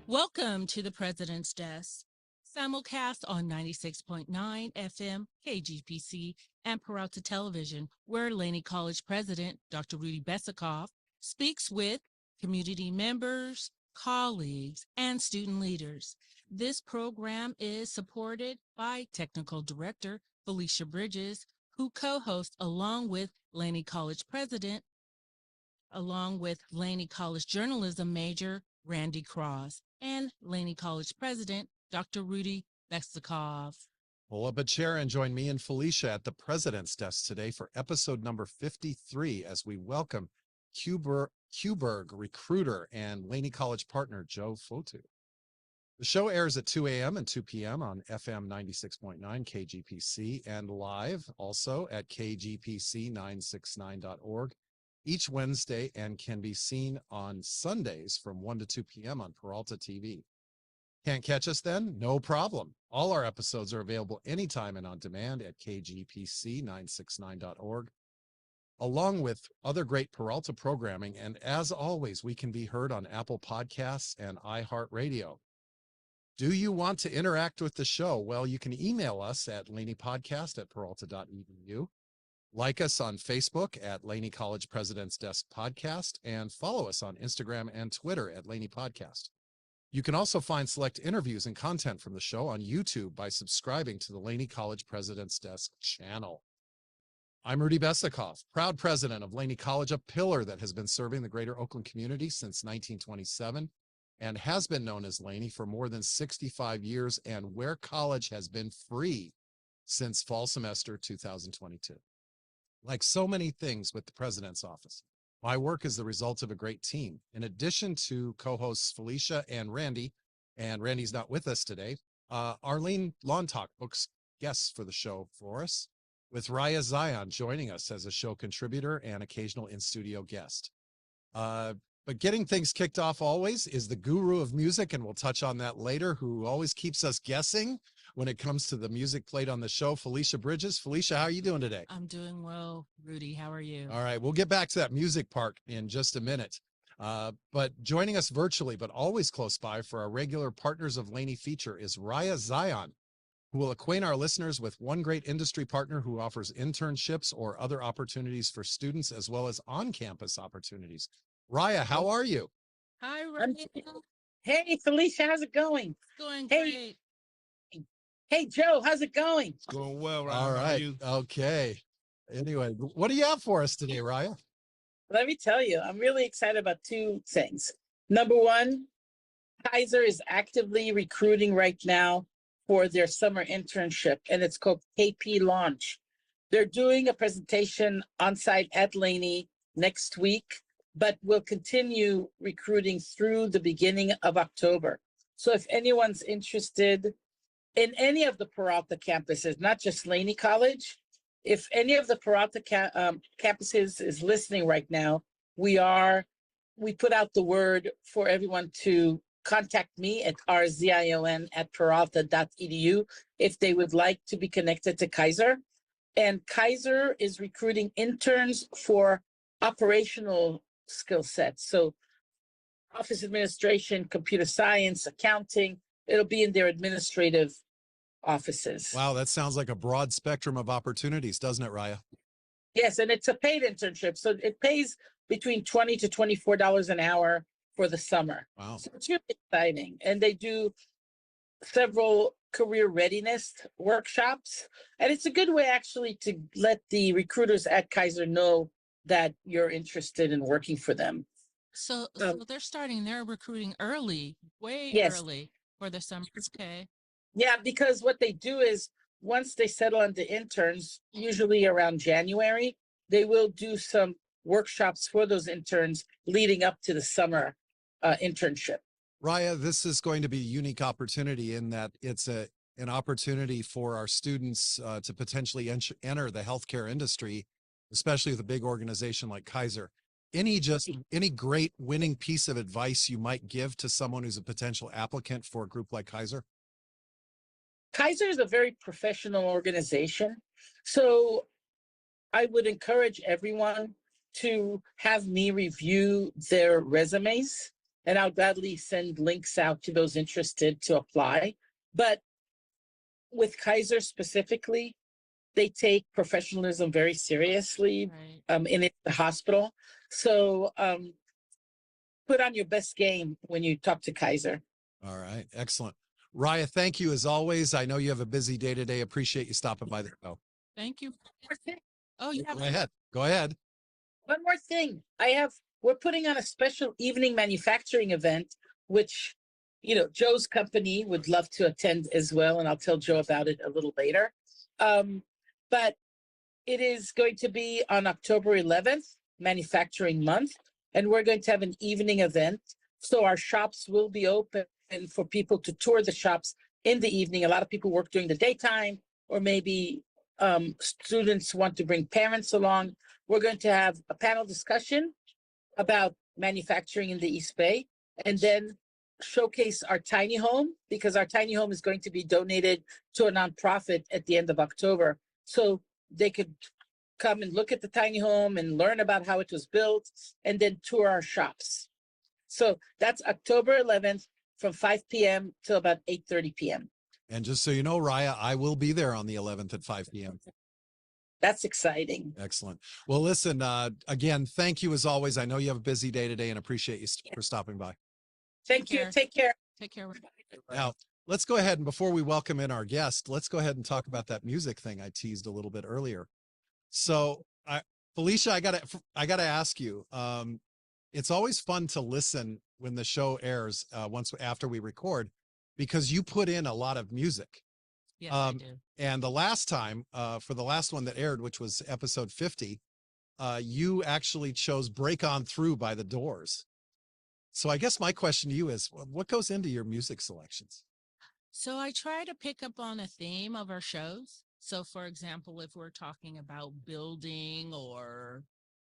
Welcome to the President's Desk, simulcast on 96.9 FM KGPC and Peralta Television, where Laney College President Dr. Rudy Besikof speaks with community members, colleagues, and student leaders. This program is supported by Technical Director Felicia Bridges, who co-hosts along with Laney College President, along with Laney College Journalism major Randy Cross and Laney College President Dr. Rudy Besikof. Pull up a chair and join me and Felicia at the President's Desk today for episode number 53 as we welcome Q-Berg recruiter and Laney College partner Joe Fotu. The show airs at 2 a.m. and 2 p.m. on FM 96.9 KGPC and live also at kgpc969.org each Wednesday and can be seen on Sundays from 1 to 2 p.m. on Peralta TV. Can't catch us then? No problem. All our episodes are available anytime and on demand at kgpc969.org, along with other great Peralta programming. And as always, we can be heard on Apple Podcasts and iHeartRadio. Do you want to interact with the show? Well, you can email us at laneypodcast@peralta.edu. Like us on Facebook at Laney College President's Desk Podcast and follow us on Instagram and Twitter at Laney Podcast. You can also find select interviews and content from the show on YouTube by subscribing to the Laney College President's Desk channel. I'm Rudy Besikof, proud president of Laney College, a pillar that has been serving the greater Oakland community since 1927 and has been known as Laney for more than 65 years and where college has been free since fall semester 2022. Like so many things with the president's office, my work is the result of a great team. In addition to co-hosts Felicia and Randy's not with us today, Arlene Lawn Talk books guests for the show for us, with Raya Zion joining us as a show contributor and occasional in-studio guest. But getting things kicked off always is the guru of music, and we'll touch on that later, who always keeps us guessing when it comes to the music played on the show, Felicia Bridges. Felicia, how are you doing today? I'm doing well, Rudy. How are you? All right, we'll get back to that music part in just a minute. But joining us virtually, but always close by for our regular Partners of Laney feature is Raya Zion, who will acquaint our listeners with one great industry partner who offers internships or other opportunities for students, as well as on-campus opportunities. Raya, how are you? Hi, Raya. Hey, Felicia, how's it going? It's going great. Hey, Joe, how's it going? It's going well, Ryan. All right. Okay. Anyway, what do you have for us today, Raya? Let me tell you, I'm really excited about two things. Number one, Kaiser is actively recruiting right now for their summer internship, and it's called KP Launch. They're doing a presentation on site at Laney next week, but will continue recruiting through the beginning of October. So if anyone's interested in any of the Peralta campuses, not just Laney College, if any of the Peralta campuses is listening right now, we put out the word for everyone to contact me at rzion@peralta.edu if they would like to be connected to Kaiser. And Kaiser is recruiting interns for operational skill sets. So office administration, computer science, accounting, it'll be in their administrative offices. Wow, that sounds like a broad spectrum of opportunities, doesn't it, Raya? Yes, and it's a paid internship. So it pays between $20 to $24 an hour for the summer. Wow. So it's really exciting. And they do several career readiness workshops. And it's a good way actually to let the recruiters at Kaiser know that you're interested in working for them. So they're recruiting early, way early for the summer. Okay. Yeah, because what they do is once they settle on the interns, usually around January, they will do some workshops for those interns leading up to the summer internship. Raya, this is going to be a unique opportunity in that it's an opportunity for our students to potentially enter the healthcare industry, especially with a big organization like Kaiser. Any great winning piece of advice you might give to someone who's a potential applicant for a group like Kaiser? Kaiser is a very professional organization. So I would encourage everyone to have me review their resumes and I'll gladly send links out to those interested to apply. But with Kaiser specifically, they take professionalism very seriously Right. in the hospital. So put on your best game when you talk to Kaiser. All right. Excellent. Raya, thank you as always. I know you have a busy day today. Appreciate you stopping by the show. Thank you. One more thing. Oh, you Go have ahead. Go ahead. One more thing. We're putting on a special evening manufacturing event, which, Joe's company would love to attend as well. And I'll tell Joe about it a little later. But it is going to be on October 11th, Manufacturing Month, and we're going to have an evening event. So our shops will be open for people to tour the shops in the evening. A lot of people work during the daytime, or maybe students want to bring parents along. We're going to have a panel discussion about manufacturing in the East Bay, and then showcase our tiny home, because our tiny home is going to be donated to a nonprofit at the end of October. So they could come and look at the tiny home and learn about how it was built, and then tour our shops. So that's October 11th from 5 p.m. till about 8:30 p.m. And just so you know, Raya, I will be there on the 11th at 5 p.m. That's exciting. Excellent. Well, listen, again, thank you as always. I know you have a busy day today and appreciate you for stopping by. Thank you. Take care. Take care. Now, let's go ahead and before we welcome in our guest, let's go ahead and talk about that music thing I teased a little bit earlier. So, Felicia, I gotta ask you. It's always fun to listen when the show airs once after we record, because you put in a lot of music. Yes, I do. And the last time, for the last one that aired, which was episode 50, you actually chose "Break On Through" by The Doors. So I guess my question to you is, what goes into your music selections? So I try to pick up on a theme of our shows. So, for example, if we're talking about building or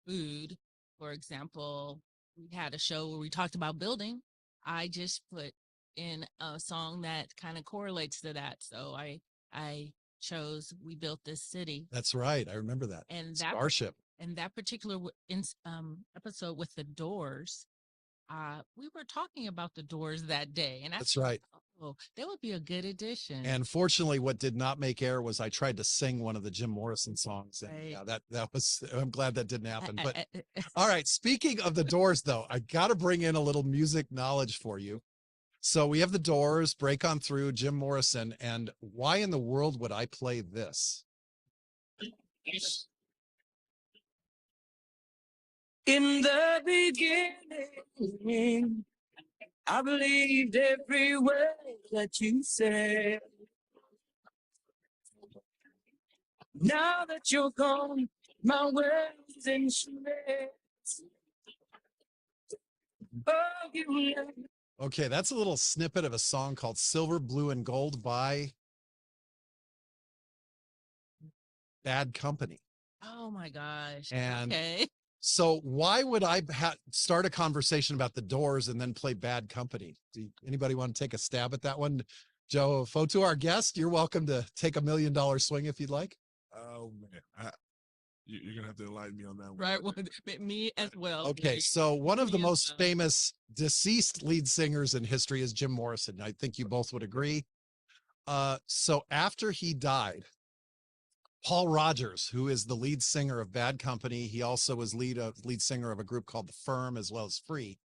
food, for example, we had a show where we talked about building. I just put in a song that kind of correlates to that. So I chose "We Built This City." That's right. I remember that. And Starship. And that particular episode with the Doors, we were talking about the Doors that day, and That's right. Oh, that would be a good addition. And fortunately, what did not make air was I tried to sing one of the Jim Morrison songs, and Right. yeah, that was. I'm glad that didn't happen. But all right, speaking of the Doors, though, I got to bring in a little music knowledge for you. So we have the Doors, "Break On Through," Jim Morrison, and why in the world would I play this? In the beginning, I believed every word that you said. Now that you're gone, my world's in shreds. Oh, you left. Okay, that's a little snippet of a song called "Silver, Blue, and Gold" by Bad Company. Oh my gosh. And okay. so why would I start a conversation about the Doors and then play Bad Company? Anybody want to take a stab at that one? Joe Fotu, our guest, you're welcome to take $1 million swing if you'd like. Oh man, you're gonna have to enlighten me on that one. Right. Well, me as well. Okay, Right. so one of the Me as most well. famous deceased lead singers in history is Jim Morrison. I think you both would agree. So after he died, Paul Rogers, who is the lead singer of Bad Company, he also was lead singer of a group called The Firm as well as Free.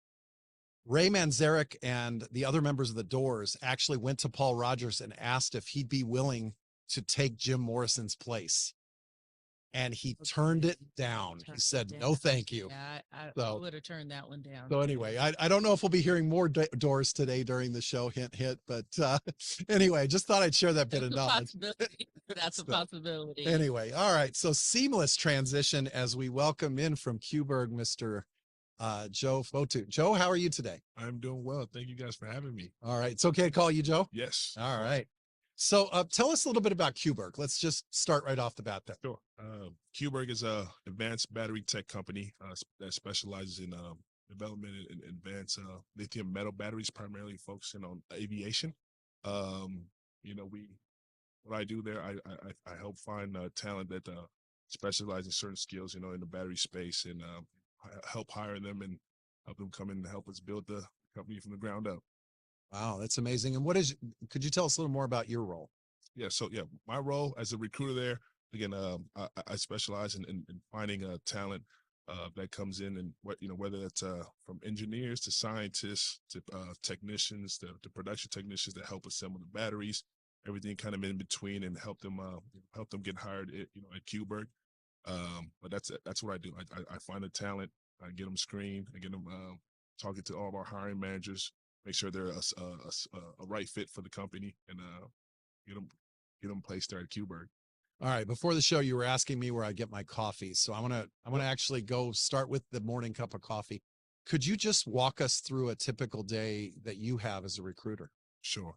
Ray Manzarek and the other members of the Doors actually went to Paul Rogers and asked if he'd be willing to take Jim Morrison's place. And he turned it down. He said, "No, thank you." Yeah, I So- would have turned that one down. So anyway, I don't know if we'll be hearing more Doors today during the show, hint, hint. But anyway, just thought I'd share that bit of That's a knowledge. possibility. That's a So, possibility. Anyway, all right. So seamless transition as we welcome in from Q-Berg, Mr. Joe Fotu. Joe, how are you today? I'm doing well. Thank you guys for having me. All right. It's okay to call you Joe? Yes. All right. So tell us a little bit about Q-Berg. Let's just start right off the bat there. Sure. Q-Berg is a advanced battery tech company that specializes in development and advanced lithium metal batteries, primarily focusing on aviation. What I do there, I help find talent that specialize in certain skills, in the battery space, and help hire them and help them come in and help us build the company from the ground up. Wow, that's amazing. And could you tell us a little more about your role? Yeah, so yeah, my role as a recruiter there, again, I specialize in finding talent that comes in, and whether that's from engineers to scientists to technicians to production technicians that help assemble the batteries, everything kind of in between, and help them get hired at Qberg. But that's what I do. I find the talent, I get them screened, I get them talking to all of our hiring managers, make sure they're a right fit for the company, and get them placed there at Qberg. All right. Before the show, you were asking me where I get my coffee. So I want to actually go start with the morning cup of coffee. Could you just walk us through a typical day that you have as a recruiter? Sure.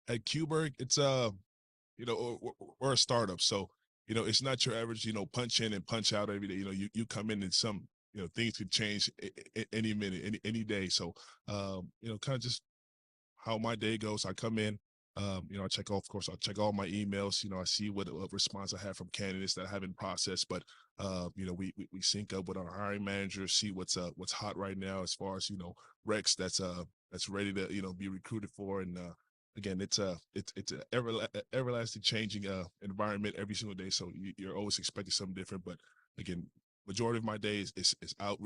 At Qberg, it's we're a startup, so it's not your average punch in and punch out every day. You come in and some things could change any minute, any day. So kind of just how my day goes. I come in, I check off, of course, I'll check all my emails. I see what response I have from candidates that I haven't processed, but we sync up with our hiring manager, see what's hot right now as far as recs that's ready to be recruited for. And again, it's a everlasting changing environment every single day, so you're always expecting something different. But again, majority of my day is out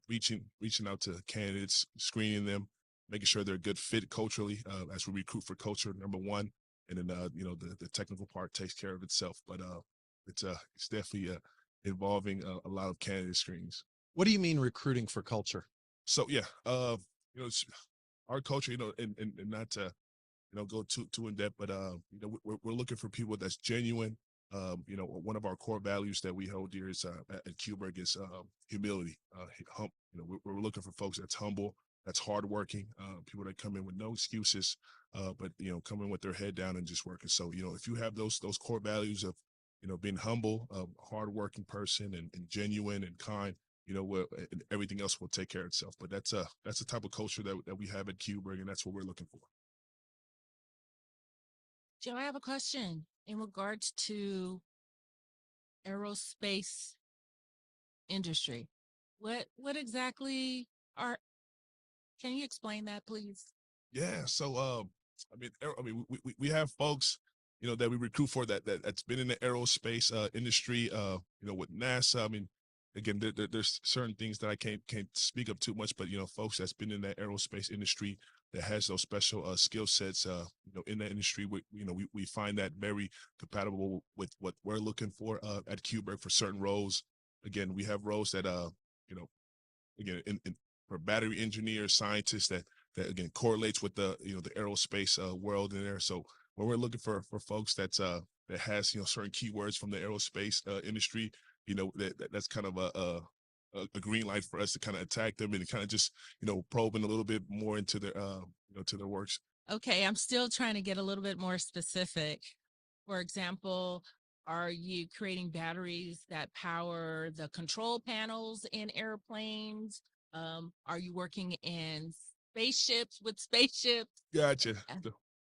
reaching out to candidates, screening them, making sure they're a good fit culturally as we recruit for culture, number one. And then, the technical part takes care of itself. But it's definitely involving a lot of candidate screens. What do you mean recruiting for culture? So, yeah, it's our culture, and not to, go too in depth, but, we're looking for people that's genuine. One of our core values that we hold dear is at Qberg is humility. We're looking for folks that's humble, that's hardworking, people that come in with no excuses, but come in with their head down and just working. So if you have those core values of being humble, hardworking person, and genuine and kind, and everything else will take care of itself. But that's the type of culture that we have at Qberg, and that's what we're looking for. Joe, I have a question in regards to aerospace industry. What exactly are? Can you explain that, please? Yeah. So, we have folks, that we recruit for that's been in the aerospace industry, with NASA. I mean, again, there's certain things that I can't speak of too much, but folks that's been in that aerospace industry that has those special skill sets, in that industry, we find that very compatible with what we're looking for at Qberg for certain roles. Again, we have roles that you know, again for battery engineers, scientists that again correlates with the the aerospace world in there. So when we're looking for folks that has certain keywords from the aerospace industry, that's kind of a green light for us to kind of attack them and kind of just probing a little bit more into their to their works. Okay, I'm still trying to get a little bit more specific. For example, are you creating batteries that power the control panels in airplanes? Are you working in spaceships with spaceships? Gotcha.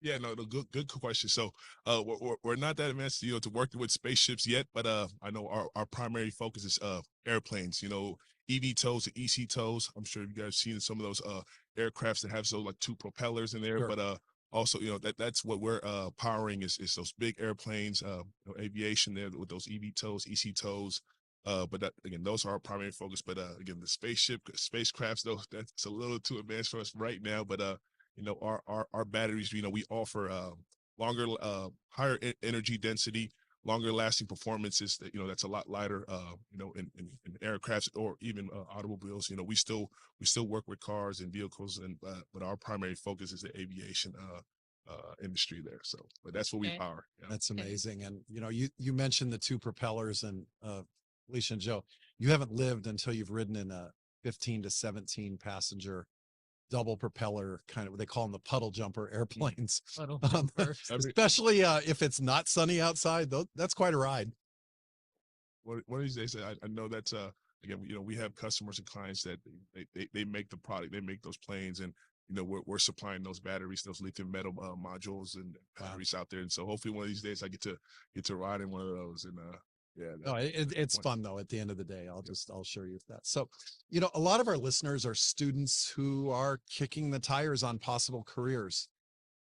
Yeah, no, good question. So, we're not that advanced, to working with spaceships yet, but I know our primary focus is airplanes. eVTOLs and eCTOLs. I'm sure you guys have seen some of those aircrafts that have like two propellers in there, Sure. but also that's what we're powering is those big airplanes, aviation there with those eVTOLs, eCTOLs. But again, those are our primary focus. But again, the spacecrafts, though, that's a little too advanced for us right now. But our batteries, we offer longer, higher energy density, longer lasting performances. That's a lot lighter. In aircrafts or even automobiles. We still work with cars and vehicles, and but our primary focus is the aviation industry there. So, but that's what we Okay. power. Yeah. That's amazing. And you mentioned the two propellers, and Alicia and Joe, you haven't lived until you've ridden in a 15 to 17 passenger double propeller kind of, they call them the puddle jumper airplanes. Puddle Um, jumpers. especially if it's not sunny outside, though, that's quite a ride. One of these days, I know that's again, we have customers and clients that they make the product, they make those planes, and we're supplying those batteries, those lithium metal modules and batteries out there. And so hopefully one of these days I get to ride in one of those. And Yeah. No, it's fun though. At the end of the day, I'll assure you of that. So, a lot of our listeners are students who are kicking the tires on possible careers.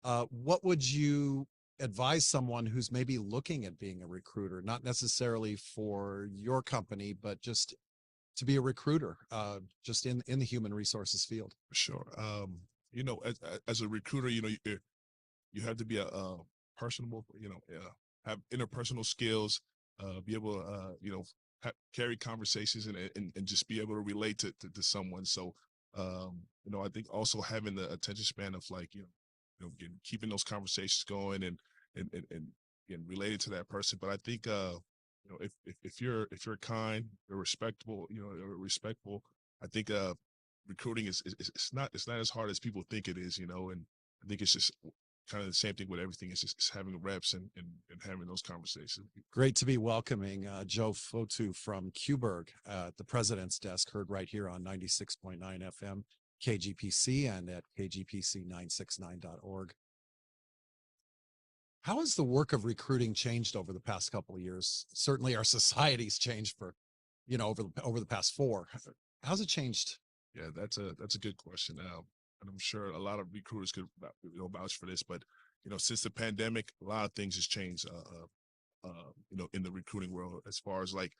What would you advise someone who's maybe looking at being a recruiter, not necessarily for your company, but just to be a recruiter, just in the human resources field? For sure. As a recruiter, you have to be a personable, have interpersonal skills, be able to, carry conversations and just be able to relate to someone. So, I think also having the attention span of like, keeping those conversations going and related to that person. But I think, if you're kind, you're respectable, respectful, I think, recruiting is it's not as hard as people think it is, and I think it's just kind of the same thing with everything. It's having reps and having those conversations. Great to be welcoming Joe Fotu from Qberg at the President's Desk, heard right here on 96.9 FM, KGPC, and at kgpc969.org. How has the work of recruiting changed over the past couple of years? Certainly our society's changed for, over the past 4. How's it changed? Yeah, that's a good question. And I'm sure a lot of recruiters could vouch for this, but since the pandemic, a lot of things has changed. In the recruiting world, as far as like,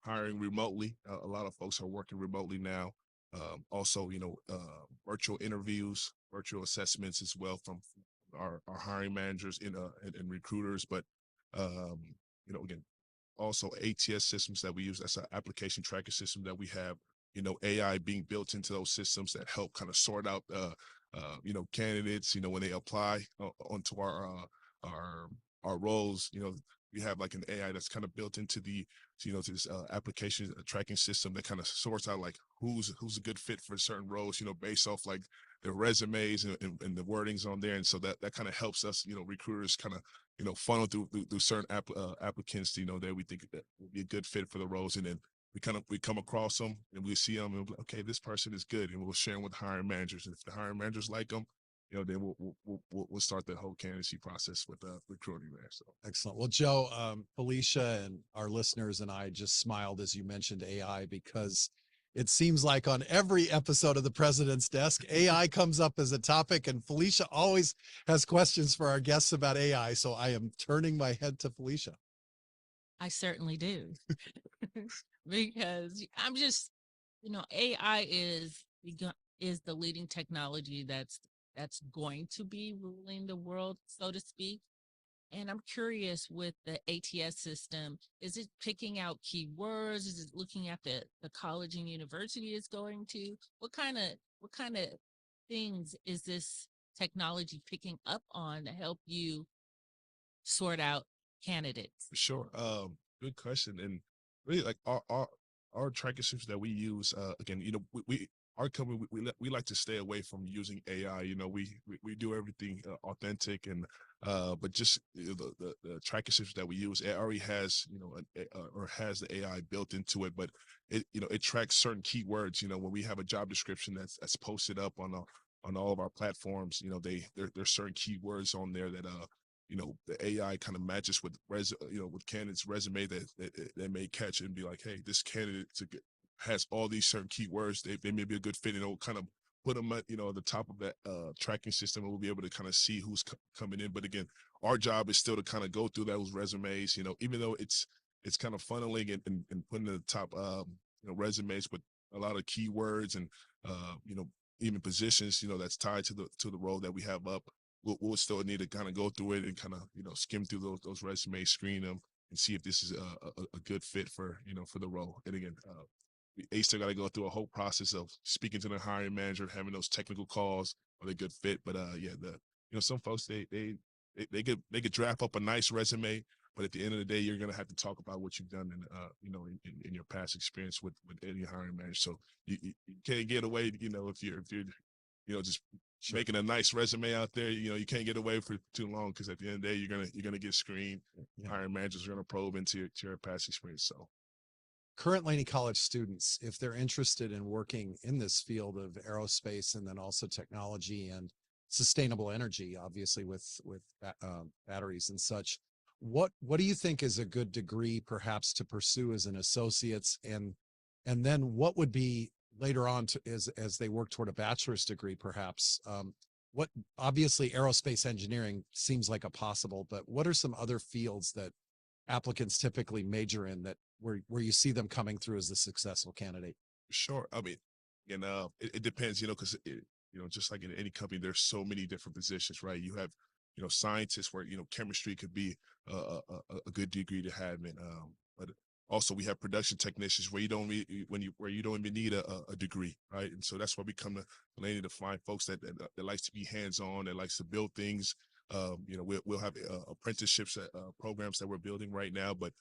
hiring remotely. A lot of folks are working remotely now. Also, virtual interviews, virtual assessments as well from our hiring managers and recruiters. But, again, also ATS systems that we use. That's an application tracking system that we have. AI being built into those systems that help kind of sort out, candidates. When they apply onto our roles. We have like an AI that's kind of built into to this application tracking system that kind of sorts out like who's a good fit for certain roles. Based off like their resumes and the wordings on there, and so that kind of helps us, recruiters kind of funnel through certain applicants, that we think that will be a good fit for the roles, and then we come across them and we see them and we'll be like, okay, this person is good, and we'll share them with hiring managers. And if the hiring managers like them, then we'll start the whole candidacy process with recruiting there. So Excellent. Well, Joe, Felicia, and our listeners and I just smiled as you mentioned AI, because it seems like on every episode of the President's Desk, AI comes up as a topic, and Felicia always has questions for our guests about AI. So I am turning my head to Felicia. I certainly do. Because I'm just, AI is the leading technology that's going to be ruling the world, so to speak. And I'm curious, with the ATS system, is it picking out keywords? Is it looking at the college and university it's going to? What kind of things is this technology picking up on to help you sort out candidates? for sure, good question. And really, like our tracking systems that we use, again, we our company, we like to stay away from using AI. We do everything authentic, and but just the tracking systems that we use, it already has or has the AI built into it. But it tracks certain keywords. When we have a job description that's posted up on all of our platforms, there's certain keywords on there that the AI kind of matches with with candidates' resume that they may catch and be like, hey, this candidate has all these certain keywords. They may be a good fit, and it'll kind of put them at the top of that tracking system, and we'll be able to kind of see who's coming in. But again, our job is still to kind of go through those resumes, even though it's kind of funneling and putting in the top resumes with a lot of keywords and even positions that's tied to the role that we have up. We'll still need to kind of go through it and kind of skim through those resumes, screen them, and see if this is a good fit for for the role. And again, they still got to go through a whole process of speaking to the hiring manager, having those technical calls. Are they a good fit? But some folks they could draft up a nice resume, but at the end of the day, you're gonna have to talk about what you've done in your past experience with any hiring manager. So you can't get away, if you're just Sure. making a nice resume out there. You can't get away for too long, because at the end of the day, you're gonna get screened. Yeah. Hiring managers are gonna probe into your past experience. So Current Laney College students, if they're interested in working in this field of aerospace and then also technology and sustainable energy, obviously with batteries and such, what do you think is a good degree perhaps to pursue as an associate's, and then what would be later on to, as they work toward a bachelor's degree, perhaps? What obviously aerospace engineering seems like a possible, but what are some other fields that applicants typically major in that where you see them coming through as a successful candidate? Sure. I mean, and it depends, because just like in any company, there's so many different positions, right? You have, scientists where chemistry could be a good degree to have, and but also we have production technicians where you don't need where you don't even need a degree, right? And so that's why we come to Laney to find folks that likes to be hands on, that likes to build things. We'll have apprenticeships programs that we're building right now, but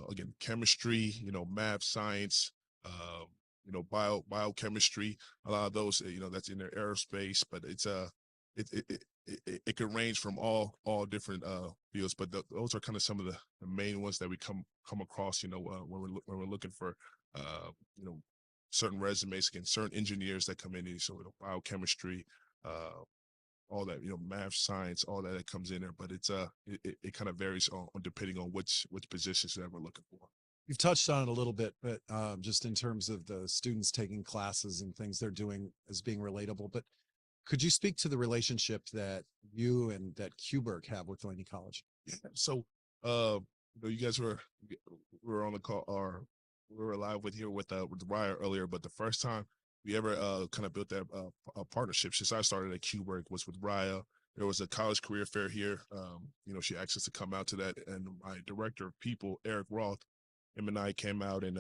again, chemistry, math, science. Um, biochemistry, a lot of those, that's in their aerospace, but it's it can range from all different fields, but those are kind of some of the main ones that we come across, when we're looking for, you know, certain resumes, again, certain engineers that come in, so biochemistry, all that, math, science, all that comes in there, but it's it kind of varies on depending on which positions that we're looking for. You've touched on it a little bit, but just in terms of the students taking classes and things they're doing as being relatable, but could you speak to the relationship that you and that Kuberg have with Laney College? Yeah. So, you guys were on the call, or we were live with Raya earlier, but the first time we ever kind of built that partnership since I started at Kuberg was with Raya. There was a college career fair here. She asked us to come out to that, and my director of people, Eric Roth, him and I came out, and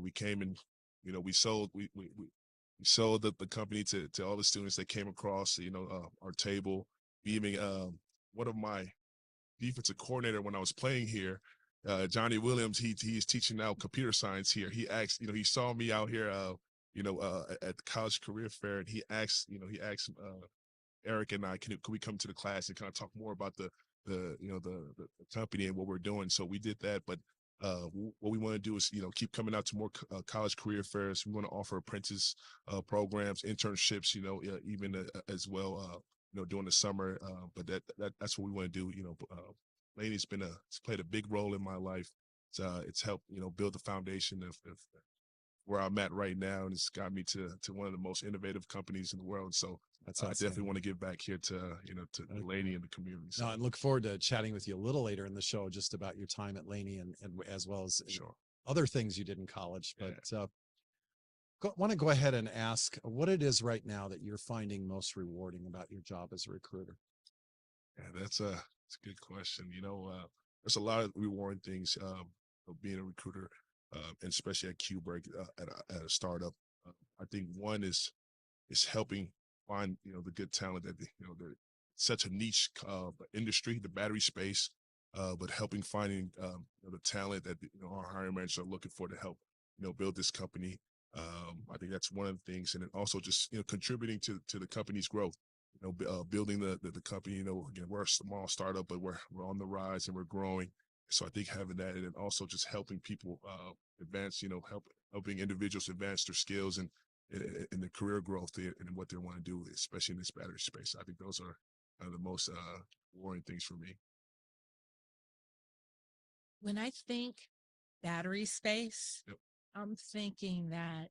we came and we sold we sold the company to all the students that came across our table. We even one of my defensive coordinator when I was playing here, Johnny Williams, he's teaching now computer science here. He asked, he saw me out here at the college career fair, and he asked Eric and I, could we come to the class and kind of talk more about the company and what we're doing. So we did that, but what we want to do is keep coming out to more college career fairs. We want to offer apprentice programs, internships, even as well, during the summer. But that's what we want to do. Laney's it's played a big role in my life. It's helped build the foundation of where I'm at right now, and it's got me to one of the most innovative companies in the world. So I definitely want to give back here to Laney and the community. So. No, and look forward to chatting with you a little later in the show just about your time at Laney and as well as sure. other things you did in college. But want to go ahead and ask what it is right now that you're finding most rewarding about your job as a recruiter. Yeah, that's a good question. There's a lot of rewarding things of being a recruiter, and especially at Kuberg at a startup. I think one is helping find the good talent that such a niche industry, the battery space, but helping finding the talent that our hiring managers are looking for to help build this company. I think that's one of the things, and then also just contributing to the company's growth. Building the company. Again, we're a small startup, but we're on the rise and we're growing. So I think having that, and then also just helping people advance. Helping individuals advance their skills and the career growth and what they want to do, especially in this battery space. I think those are the most rewarding things for me. When I think battery space, Yep. I'm thinking that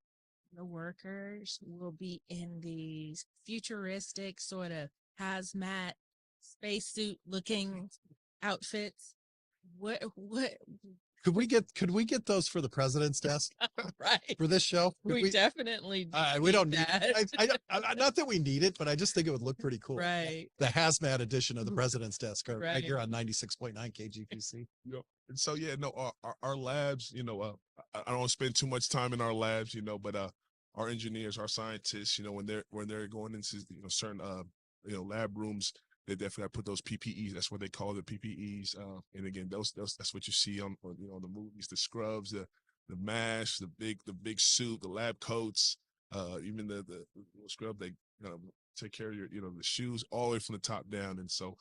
the workers will be in these futuristic sort of hazmat spacesuit looking outfits. What Could we get those for the president's desk right? for this show? We definitely we don't need that. not that we need it, but I just think it would look pretty cool. Right. The hazmat edition of the president's desk right Right. here on 96.9 KGPC. And so our labs, I don't spend too much time in our labs, but our engineers, our scientists, when they're going into certain lab rooms, they definitely got to put those PPEs. That's what they call the PPEs. And again, those that's what you see on the movies, the scrubs, the mask, the big suit, the lab coats, even the scrub. They take care of your the shoes all the way from the top down. And so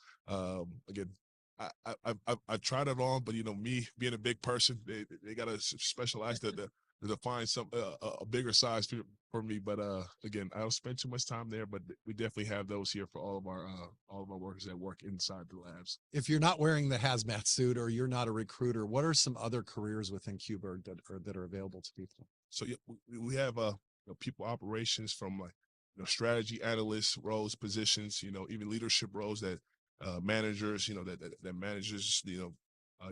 again, I've tried it on, but me being a big person, they gotta specialize the to find some a bigger size for me. But again, I don't spend too much time there. But we definitely have those here for all of our workers that work inside the labs. If you're not wearing the hazmat suit or you're not a recruiter, what are some other careers within QBird that are available to people? So yeah, we have people operations from like strategy analysts roles, positions, even leadership roles that managers, that managers,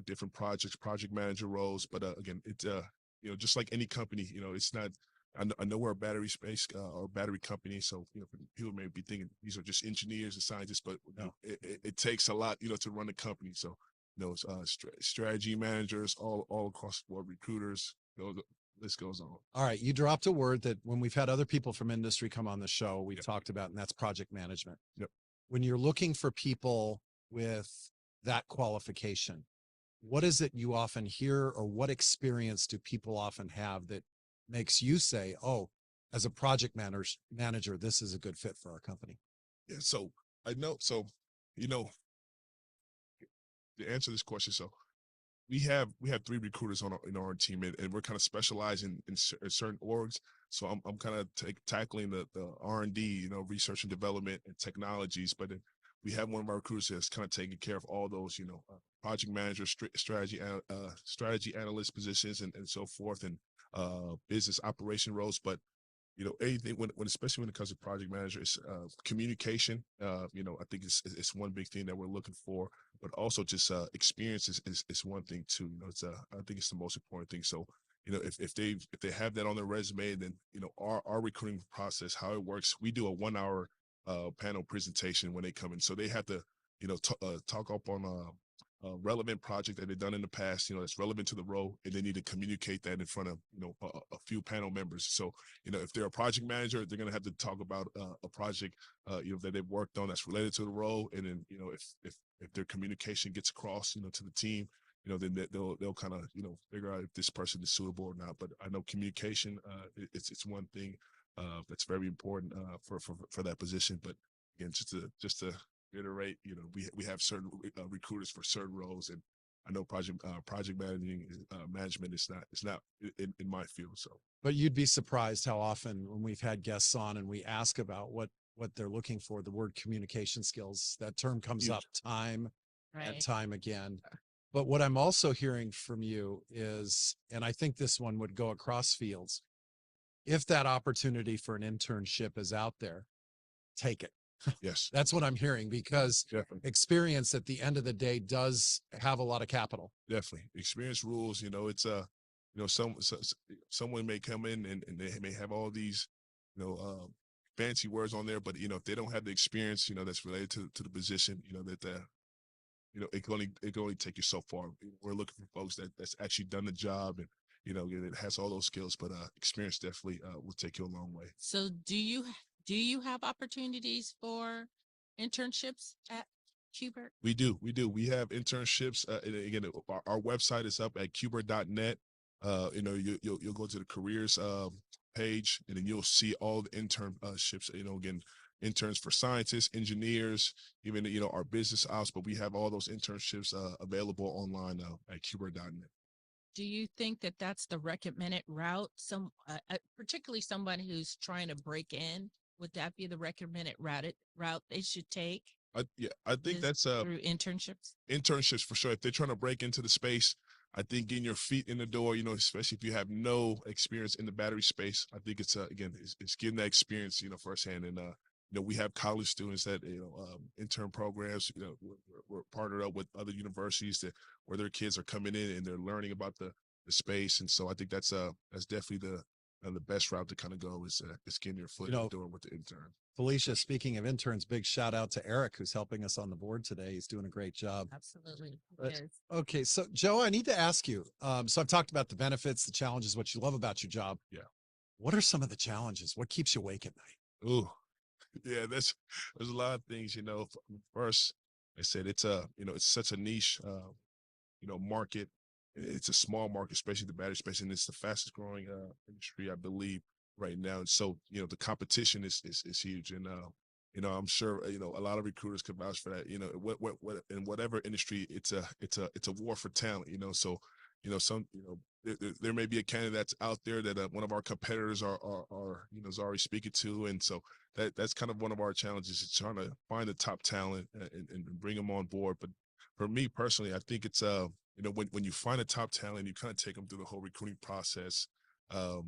different projects, project manager roles. But again, it's just like any company, it's not. I know we're a battery space or battery company, so people may be thinking these are just engineers and scientists, but No. it takes a lot, to run the company. So strategy managers all across the board, recruiters, the list goes on. All right. You dropped a word that when we've had other people from industry come on the show, we've Yep. talked about, and that's project management. Yep. When you're looking for people with that qualification, what is it you often hear, or what experience do people often have that makes you say, oh, as a project manager, this is a good fit for our company? Yeah, so I know. So, to answer this question, so we have 3 recruiters on our team, and we're kind of specialized in certain orgs. So I'm kind of tackling the R&D, research and development and technologies. But then we have one of our recruiters that's kind of taking care of all those, project manager, strategy analyst positions, and so forth, and business operation roles. But anything when especially when it comes to project manager, it's communication. I think it's one big thing that we're looking for, but also just experience is one thing too. I think it's the most important thing. So if they have that on their resume, then our recruiting process, how it works, we do a 1 hour panel presentation when they come in, so they have to talk up on relevant project that they've done in the past, that's relevant to the role, and they need to communicate that in front of a few panel members. So if they're a project manager, they're going to have to talk about a project that they've worked on that's related to the role, and then if their communication gets across to the team, then they'll kind of figure out if this person is suitable or not. But I know communication, it's one thing that's very important for that position. But again, just to reiterate, we have certain recruiters for certain roles, and I know project management is not in my field. So, But you'd be surprised how often when we've had guests on and we ask about what they're looking for, the word communication skills, that term comes Huge. up time and Right. time again. But what I'm also hearing from you is, and I think this one would go across fields, if that opportunity for an internship is out there, take it. yes, That's what I'm hearing, because definitely. experience at the end of the day does have a lot of capital. Definitely, experience rules. It's someone may come in and they may have all these, fancy words on there, but if they don't have the experience, that's related to the position, it can only take you so far. We're looking for folks that's actually done the job, and it has all those skills. But experience definitely will take you a long way. So do you have opportunities for internships at Qbert? We do. We have internships. And again, our website is up at cuber.net. You'll go to the careers page, and then you'll see all the internships. Again, interns for scientists, engineers, even our business ops. But we have all those internships available online at cuber.net. Do you think that that's the recommended route? Particularly someone who's trying to break in, would that be the recommended route they should take? I think is that's through internships. internships for sure. If they're trying to break into the space, I think getting your feet in the door, especially if you have no experience in the battery space, I think it's again, it's getting that experience, firsthand. And we have college students that intern programs. We're partnered up with other universities where their kids are coming in and they're learning about the space. And so I think that's definitely the best route to kind of go is getting your foot in the door with the intern. Felicia, speaking of interns, big shout out to Eric, who's helping us on the board today. He's doing a great job. Absolutely. But- Okay, so Joe, I need to ask you. So I've talked about the benefits, the challenges, what you love about your job. Yeah. What are some of the challenges? What keeps you awake at night? Ooh, yeah, there's a lot of things. First, I said it's it's such a niche, market. It's a small market, especially the battery space, and it's the fastest growing industry, I believe, right now. And so, the competition is huge, and I'm sure a lot of recruiters can vouch for that. What in whatever industry, it's a war for talent. So some there may be a candidate that's out there that one of our competitors are is already speaking to, and so that's kind of one of our challenges, is trying to find the top talent and bring them on board. But for me personally, I think it's when you find a top talent, you kind of take them through the whole recruiting process, and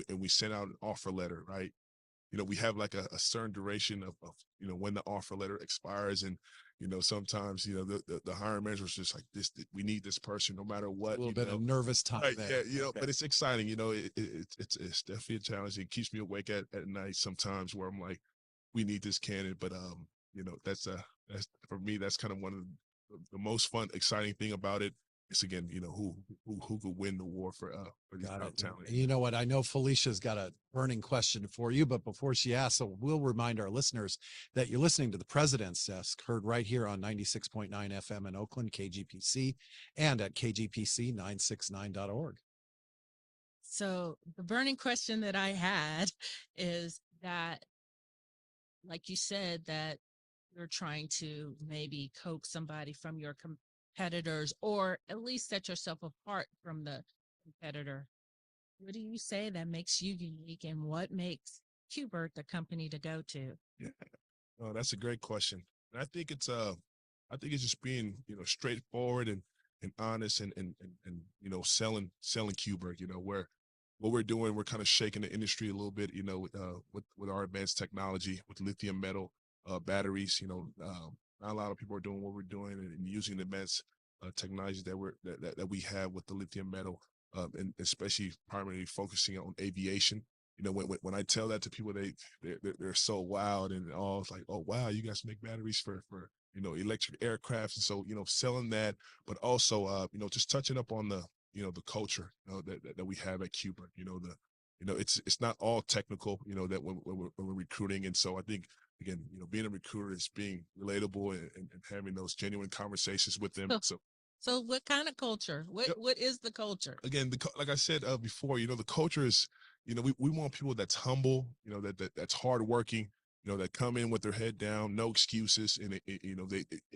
we send out an offer letter, right? We have like a certain duration of when the offer letter expires, and sometimes the hiring manager is just like, this, we need this person no matter what. A little bit of nervous time Right, there. yeah, but it's exciting. It's definitely a challenge. It keeps me awake at night sometimes, where I'm like, we need this candidate. But that's for me, that's kind of one of the most fun, exciting thing about it. It's, again, who could win the war for these top talent. And you know what? I know Felicia's got a burning question for you, but before she asks, so we'll remind our listeners that you're listening to the President's Desk, heard right here on 96.9 FM in Oakland, KGPC, and at kgpc969.org. So the burning question that I had is that, like you said, that you're trying to maybe coax somebody from your competitors, or at least set yourself apart from the competitor. What do you say that makes you unique, and what makes Qbert the company to go to? Yeah, oh, that's a great question. And I think it's just being straightforward and honest, and selling Qbert. Where what we're doing, we're kind of shaking the industry a little bit, with our advanced technology, with lithium metal batteries. Not a lot of people are doing what we're doing, and using the advanced technologies that we have with the lithium metal, and especially primarily focusing on aviation. When I tell that to people, they're so wild, and all, it's like, oh wow, you guys make batteries for electric aircraft. And so selling that, but also just touching up on the the culture that we have at Qbert. It's not all technical, that when we're recruiting. And so I think, again, being a recruiter is being relatable, and having those genuine conversations with them. So what kind of culture? What is the culture? Again, like I said before, the culture is, we want people that's humble, that's hardworking, that come in with their head down, no excuses, and they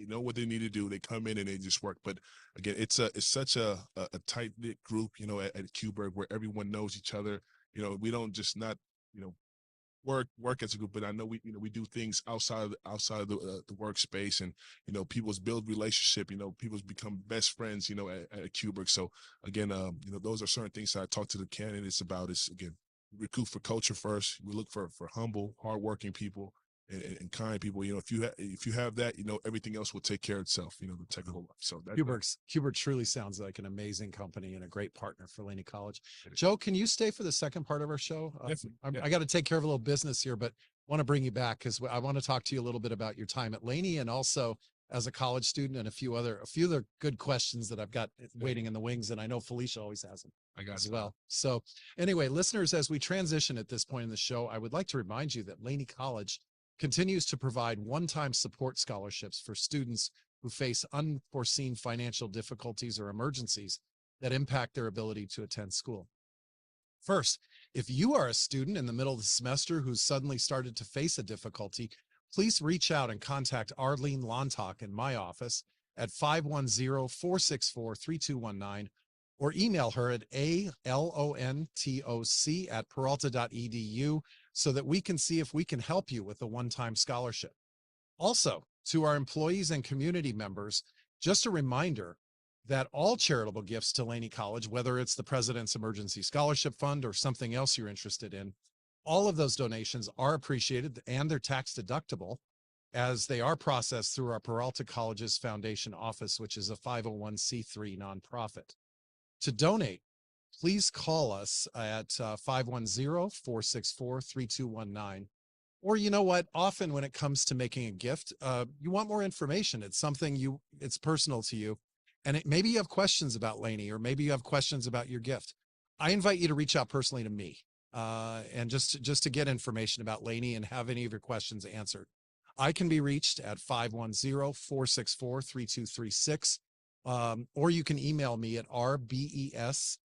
know what they need to do. They come in and they just work. But again, it's such a tight knit group, at Qbert, where everyone knows each other. We don't just not work as a group, but I know we do things outside of the workspace, and people's build relationship. People's become best friends. At Qbert. So again, those are certain things that I talk to the candidates about. Is, again, recruit for culture first. We look for humble, hardworking people, and kind people. If you have that, everything else will take care of itself. The technical life. So Qbert truly sounds like an amazing company and a great partner for Laney College. Joe, can you stay for the second part of our show? I got to take care of a little business here, but want to bring you back because I want to talk to you a little bit about your time at Laney, and also as a college student, and a few other good questions that I've got waiting in the wings. And I know Felicia always has them as well. So anyway, listeners, as we transition at this point in the show, I would like to remind you that Laney College continues to provide one-time support scholarships for students who face unforeseen financial difficulties or emergencies that impact their ability to attend school. First, if you are a student in the middle of the semester who's suddenly started to face a difficulty, please reach out and contact Arlene Lontock in my office at 510-464-3219, or email her at alontoc@peralta.edu, so that we can see if we can help you with a one-time scholarship. Also, to our employees and community members, just a reminder that all charitable gifts to Laney College, whether it's the President's Emergency Scholarship Fund or something else you're interested in, all of those donations are appreciated, and they're tax deductible, as they are processed through our Peralta Colleges Foundation office, which is a 501c3 nonprofit. To donate, please call us at 510-464-3219. Or, you know what, often when it comes to making a gift, you want more information. It's something it's personal to you. And maybe you have questions about Laney, or maybe you have questions about your gift. I invite you to reach out personally to me, and just to get information about Laney and have any of your questions answered. I can be reached at 510-464-3236. Or you can email me at rbesikof.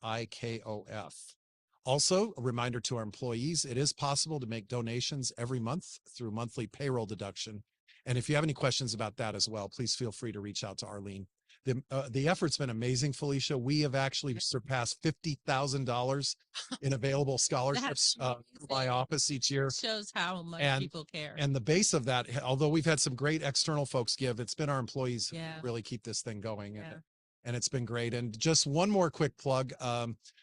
Also, a reminder to our employees, it is possible to make donations every month through monthly payroll deduction. And if you have any questions about that as well, please feel free to reach out to Arlene. The effort's been amazing, Felicia. We have actually surpassed $50,000 in available scholarships through my office each year. Shows how much And- people care. And the base of that, although we've had some great external folks give, it's been our employees who Yeah. really keep this thing going. Yeah. And it's been great. And just one more quick plug,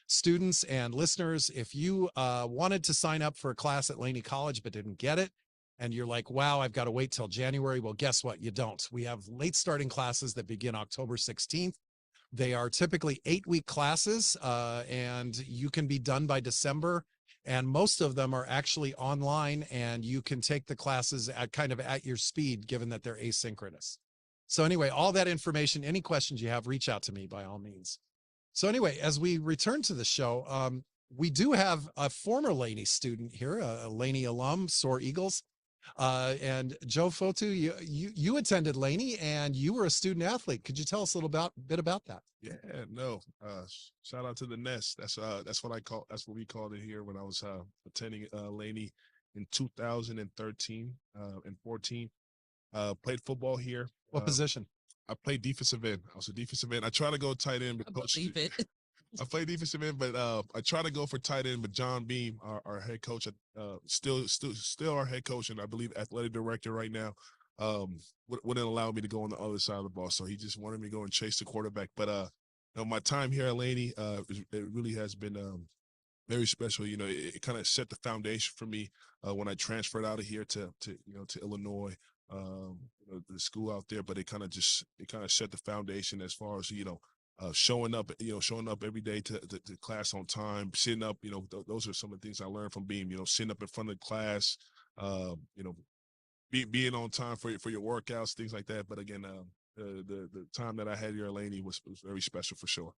students and listeners, if you wanted to sign up for a class at Laney College but didn't get it, and you're like, wow, I've got to wait till January. Well, guess what? You don't. We have late starting classes that begin October 16th. They are typically 8-week classes, and you can be done by December. And most of them are actually online, and you can take the classes at kind of at your speed, given that they're asynchronous. So anyway, all that information, any questions you have, reach out to me by all means. So anyway, as we return to the show, we do have a former Laney student here, a Laney alum, Soar Eagles. And Joe Fotu, you attended Laney and you were a student athlete. Could you tell us a little bit about that? Yeah, no. Shout out to the Nest. That's what we called it here when I was attending Laney in 2013 and 14. Played football here. What position? I played defensive end. I was a defensive end. I try to go tight end, but coach. I play defensive end, but I try to go for tight end. But John Beam, our head coach, still our head coach, and I believe athletic director right now, wouldn't allow me to go on the other side of the ball. So he just wanted me to go and chase the quarterback. But my time here at Laney, it really has been very special. It kind of set the foundation for me when I transferred out of here to Illinois. The school out there, but it kind of set the foundation as far as showing up every day to class on time, sitting up. Those are some of the things I learned from Beam. Sitting up in front of the class, being on time for your workouts, things like that. But again, the time that I had here at Laney was very special for sure.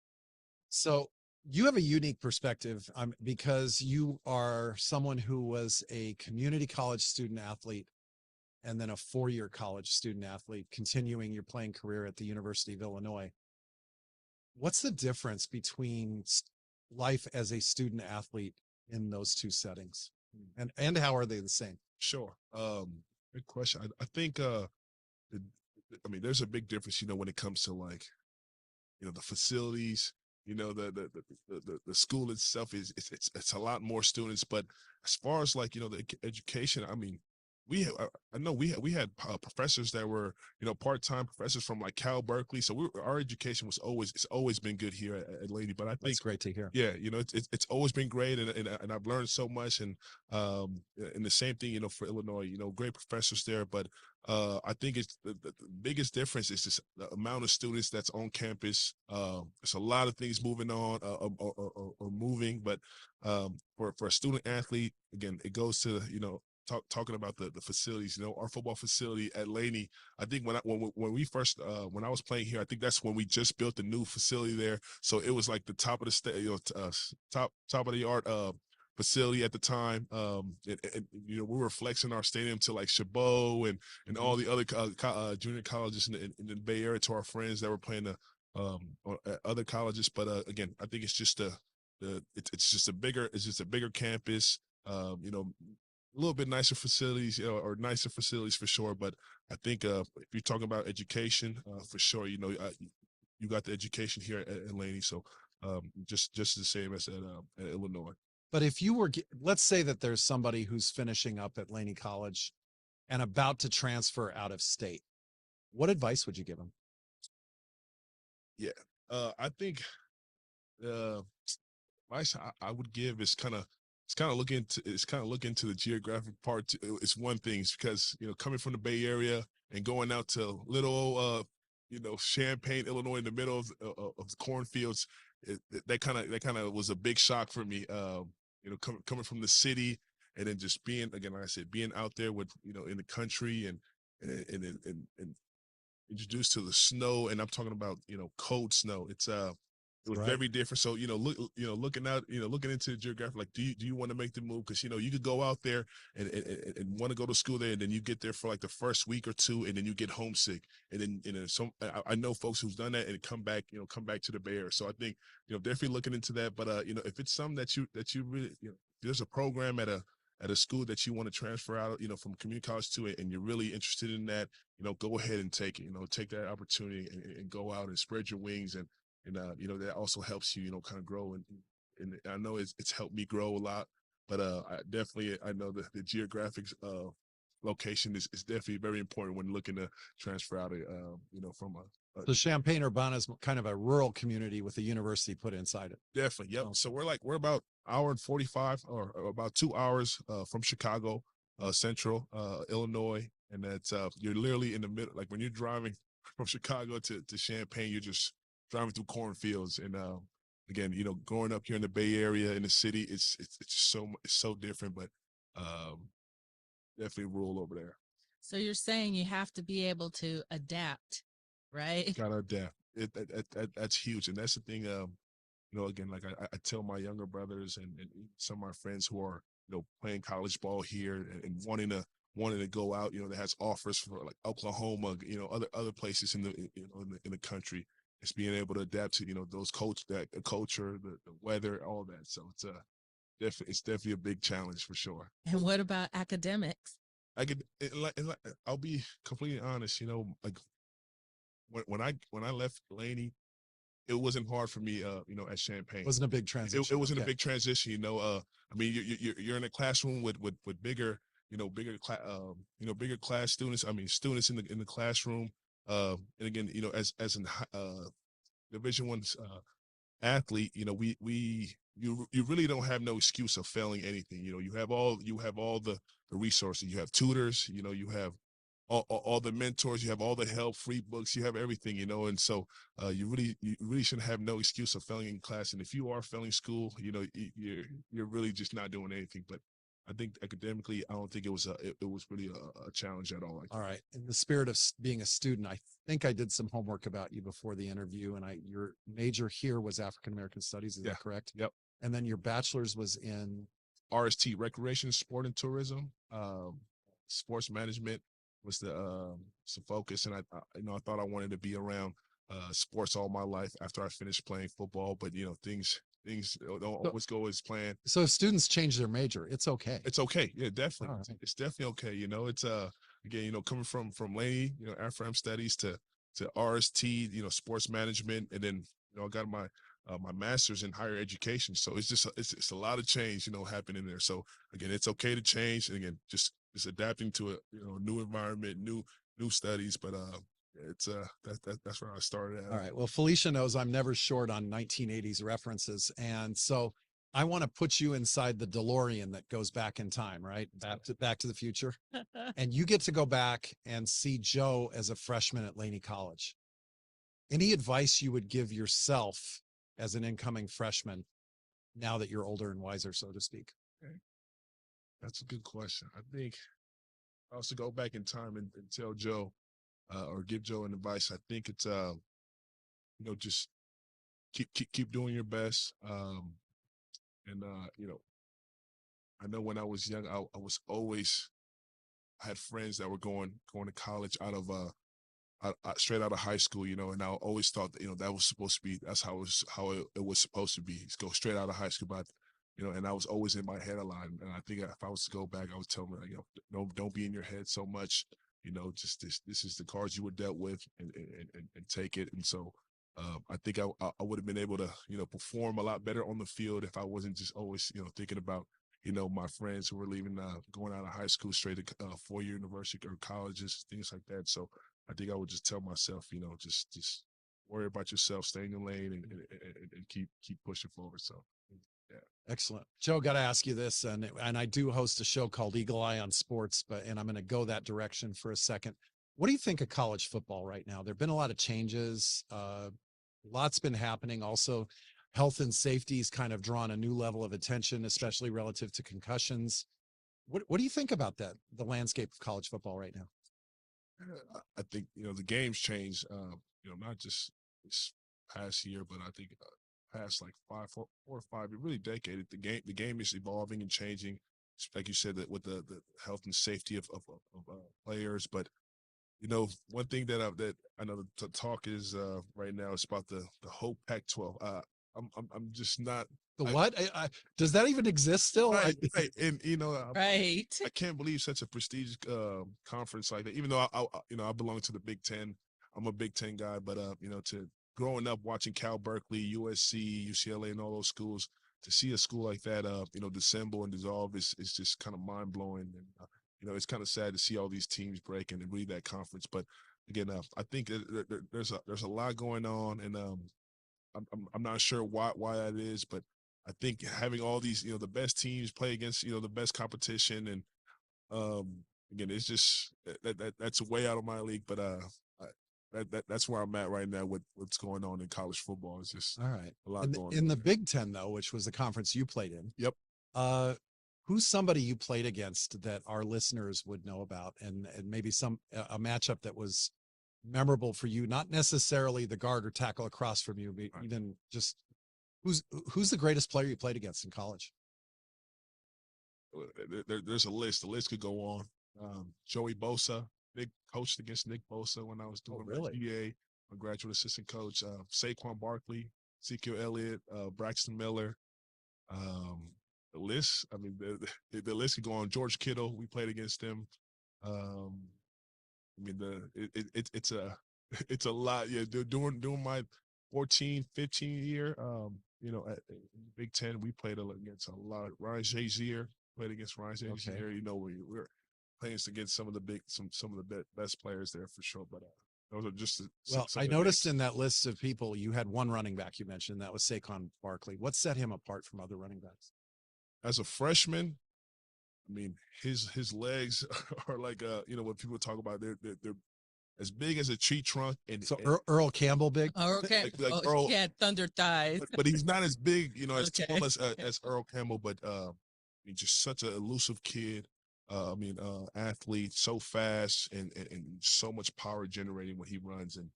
So you have a unique perspective because you are someone who was a community college student athlete and then a 4-year college student athlete, continuing your playing career at the University of Illinois. What's the difference between life as a student athlete in those two settings? And how are they the same? Sure. Good question. I think, there's a big difference, when it comes to the facilities, the school itself it's a lot more students, but as far as the education, I know we had professors that were part-time professors from Cal Berkeley, so our education it's always been good here at Laney. But I think that's great to hear. Yeah, it's always been great, and I've learned so much, and the same thing for Illinois, great professors there. But I think it's the biggest difference is just the amount of students that's on campus. There's a lot of things moving on or moving, but for a student athlete, again, it goes to talking about the facilities, our football facility at Laney. I think when we first when I was playing here, I think that's when we just built the new facility there. So it was like the top of the top of the art facility at the time. We were flexing our stadium to Chabot and all the other junior colleges in the Bay Area to our friends that were playing at other colleges. But again, I think it's just a bigger campus. A little bit nicer facilities, or nicer facilities for sure. But I think if you're talking about education, for sure, you got the education here at Laney. So just the same as at Illinois. But if you were, let's say that there's somebody who's finishing up at Laney College and about to transfer out of state, what advice would you give them? Yeah, I think advice I would give is kind of look into the geographic part. It's one thing because coming from the Bay Area and going out to little Champaign, Illinois, in the middle of the cornfields, that kind of was a big shock for me. Coming from the city and then just being, again, like I said, being out there with in the country and introduced to the snow, and I'm talking about cold snow. It was very different. So, looking into the geographic, do you want to make the move? Because, you could go out there and want to go to school there, and then you get there for the first week or two, and then you get homesick. And then, I know folks who's done that and come back to the Bay Area. So I think, definitely looking into that. But, if it's something that you really, there's a program at at a school that you want to transfer out, from community college to it, and you're really interested in that, go ahead and take it. Take that opportunity and go out and spread your wings, and that also helps you, kind of grow. And I know it's helped me grow a lot, but I know the geographic location is definitely very important when looking to transfer out from So Champaign-Urbana is kind of a rural community with a university put inside it. definitely. Yep. Oh. So we're about hour and 45 or about 2 hours from Chicago, Central Illinois, and that's you're literally in the middle. Like when you're driving from Chicago to Champaign, you're just driving through cornfields. And again, growing up here in the Bay Area in the city, it's so different, but definitely rural over there. So you're saying you have to be able to adapt, right? Gotta adapt. That's huge, and that's the thing. Again, like I tell my younger brothers and some of my friends who are playing college ball here and wanting to go out, that has offers for like Oklahoma, other places in the country. It's being able to adapt to those the culture, the weather, all that. So it's definitely a big challenge for sure. And what about academics? I'll be completely honest. Like when I left Laney, it wasn't hard for me, at Champaign. It wasn't a big transition. It wasn't a big transition. I mean, you're in a classroom with bigger, bigger class students. I mean, students in the classroom. And again, as an Division I athlete, you really don't have no excuse of failing anything. You have all the resources. You have tutors. You have all the mentors, you have all the help, free books, you have everything, and so you really shouldn't have no excuse of failing in class. And if you are failing school, you're really just not doing anything. But I think academically, I don't think it was really a challenge at all. All right. In the spirit of being a student, I think I did some homework about you before the interview, and your major here was African American Studies. Is that correct? Yep. And then your bachelor's was in RST, Recreation, Sport, and Tourism, sports management was the focus, and I thought I wanted to be around sports all my life after I finished playing football, but things don't always go as planned. So if students change their major, it's okay. It's okay. Yeah, definitely. Right. It's definitely okay. It's again, coming from Laney, FM studies to RST, sports management, and then I got my master's in higher education. So it's just it's a lot of change, happening there. So again, it's okay to change, and again, just adapting to a new environment, new studies. But it's that's where I started at. All right. Well, Felicia knows I'm never short on 1980s references, and so I want to put you inside the DeLorean that goes back in time, right? Back to the Future, and you get to go back and see Joe as a freshman at Laney College. Any advice you would give yourself as an incoming freshman now that you're older and wiser, so to speak? Okay. That's a good question. I think I also go back in time and tell Joe or give Joe an advice. I think it's just keep doing your best. And I know when I was young, I was always, I had friends that were going to college out of straight out of high school, and I always thought that, that was supposed to be, that's how it was supposed to be, go straight out of high school. But and I was always in my head a lot. And I think if I was to go back, I would tell them, don't be in your head so much. Just this is the cards you were dealt with, and take it. And so I think I would have been able to perform a lot better on the field if I wasn't just always thinking about my friends who were leaving, going out of high school straight to 4-year university or colleges, things like that. So I think I would just tell myself, just worry about yourself, stay in your lane, and keep pushing forward. So. Yeah. Excellent. Joe, got to ask you this, and I do host a show called Eagle Eye on Sports, and I'm going to go that direction for a second. What do you think of college football right now? There've been a lot of changes. Lots been happening. Also, health and safety's kind of drawn a new level of attention, especially relative to concussions. What do you think about that, the landscape of college football right now? I think, the game's changed, not just this past year, but I think past like 4 or 5, really decade. The game is evolving and changing, like you said, that with the health and safety of players. But one thing that I know the talk is right now is about the whole Pac-12. I'm just not The what? Does that even exist still? Right, right. And Right. I can't believe such a prestigious conference like that. Even though I belong to the Big Ten, I'm a Big Ten guy. But to growing up watching Cal, Berkeley, USC, UCLA, and all those schools, to see a school like that, dissemble and dissolve is just kind of mind blowing. And it's kind of sad to see all these teams break and read that conference. But again, I think there's a lot going on, and I'm not sure why that is, but I think having all these, the best teams play against, the best competition, and again, it's just that's way out of my league. But that's where I'm at right now with what's going on in college football. It's just All right. a lot going on. In the Big Ten, though, which was the conference you played in. Yep. Who's somebody you played against that our listeners would know about, and maybe a matchup that was memorable for you, not necessarily the guard or tackle across from you, but even just who's the greatest player you played against in college? There's a list. The list could go on. Joey Bosa, coached against Nick Bosa when I was doing my GA, my graduate assistant coach. Saquon Barkley, Ezekiel Elliott, Braxton Miller. The list. I mean, the list could go on. George Kittle, we played against him. I mean, it's a lot. Yeah, doing my 14, 15 year, at Big Ten, we played against a lot. Ryan Shazier, played against Ryan Shazier. Okay. We're playing against some of the best players there for sure. But those are just I noticed in that list of people, you had one running back you mentioned, that was Saquon Barkley. What set him apart from other running backs? As a freshman, I mean, his legs are like when people talk about they're as big as a tree trunk. And so Earl Campbell big? Earl Campbell. Earl, he had thunder thighs. But he's not as big, as tall as Earl Campbell. But he's just such an elusive kid. Athlete, so fast and so much power generating when he runs. And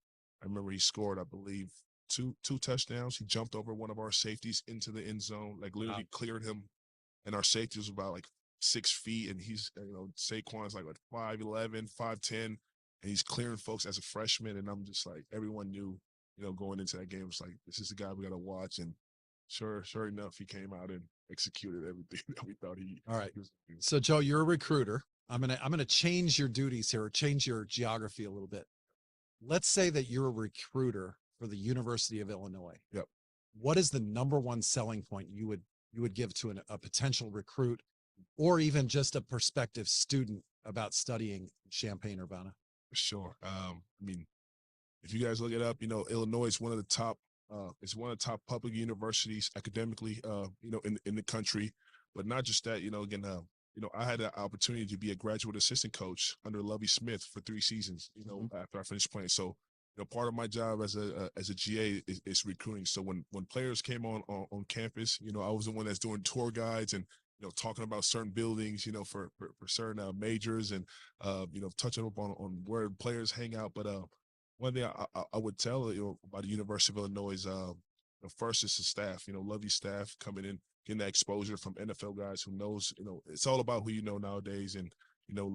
I remember he scored, I believe, two touchdowns. He jumped over one of our safeties into the end zone, like literally cleared him. And our safety was about like 6 feet, and he's, Saquon's like 5'11", 5'10", and he's clearing folks as a freshman. And I'm just like, everyone knew, going into that game, it was like, this is the guy we got to watch. And sure enough, he came out and executed everything that we thought he. All right. He was. So Joe, you're a recruiter. I'm gonna change your duties here, or change your geography a little bit. Let's say that you're a recruiter for the University of Illinois. Yep. What is the number one selling point you would give to a potential recruit, or even just a prospective student about studying Champaign-Urbana? Sure. If you guys look it up, Illinois is one of the top. It's one of the top public universities academically, in the country. But not just that, again, I had the opportunity to be a graduate assistant coach under Lovie Smith for 3 seasons. After I finished playing, so part of my job as a GA is recruiting. So when players came on campus, I was the one that's doing tour guides and talking about certain buildings, for certain majors, and touching up on where players hang out. But one thing I would tell about the University of Illinois is first is the staff. Lovey's staff coming in, getting that exposure from NFL guys who knows. It's all about who you know nowadays, and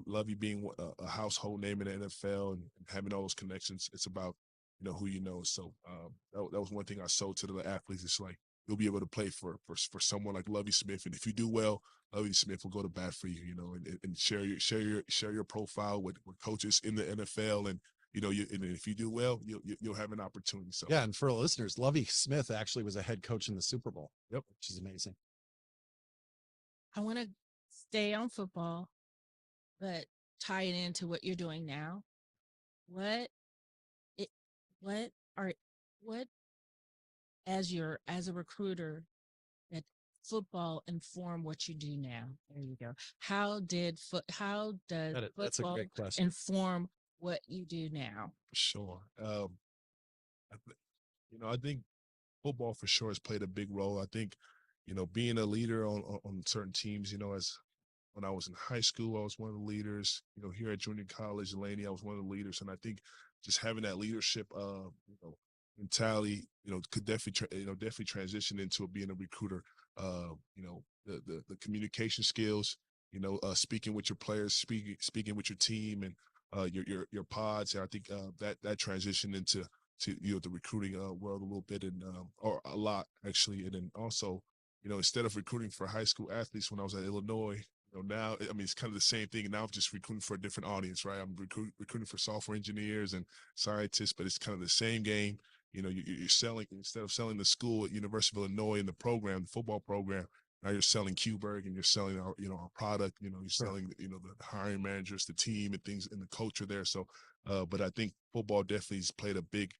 Lovey being a household name in the NFL and having all those connections. It's about who you know. So that was one thing I sold to the athletes. It's like, you'll be able to play for someone like Lovie Smith, and if you do well, Lovie Smith will go to bat for you, and share your profile with coaches in the NFL, and and if you do well, you'll have an opportunity. So yeah, and for listeners, Lovie Smith actually was a head coach in the Super Bowl. Yep, which is amazing. I want to stay on football, but tie it into what you're doing now. What as a recruiter, that football inform what you do now? There you go. How does football inform what you do now? For sure. I think football for sure has played a big role. I think, being a leader on certain teams, as when I was in high school, I was one of the leaders. Here at junior college, Laney, I was one of the leaders. And I think just having that leadership, mentality, could definitely transition into being a recruiter. The communication skills, speaking with your players, speaking with your team, and your pods. And I think that transitioned into the recruiting world a little bit, and or a lot actually. And then also instead of recruiting for high school athletes when I was at Illinois, now, I mean, it's kind of the same thing. Now I'm just recruiting for a different audience, right? I'm recruiting for software engineers and scientists, but it's kind of the same game. You're selling, instead of selling the school at University of Illinois and the program, the football program, now you're selling Qberg and you're selling our product, you're selling, the hiring managers, the team and things and the culture there. So, but I think football definitely has played a big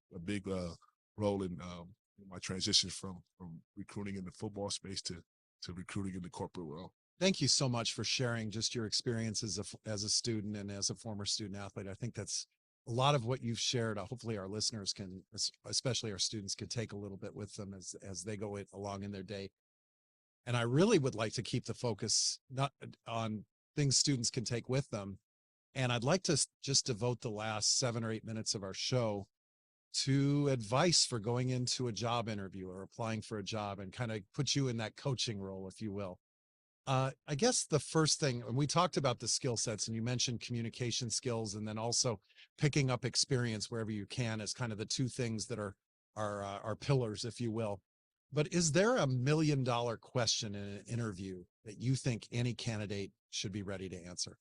role in my transition from recruiting in the football space to recruiting in the corporate world. Thank you so much for sharing just your experiences as a student and as a former student athlete. I think that's a lot of what you've shared. Hopefully our listeners can, especially our students, can take a little bit with them as they go along in their day. And I really would like to keep the focus not on things students can take with them. And I'd like to just devote the last 7 or 8 minutes of our show to advice for going into a job interview or applying for a job, and kind of put you in that coaching role, if you will. I guess the first thing, and we talked about the skill sets, and you mentioned communication skills, and then also picking up experience wherever you can, as kind of the two things that are pillars, if you will. But is there a $1 million question in an interview that you think any candidate should be ready to answer?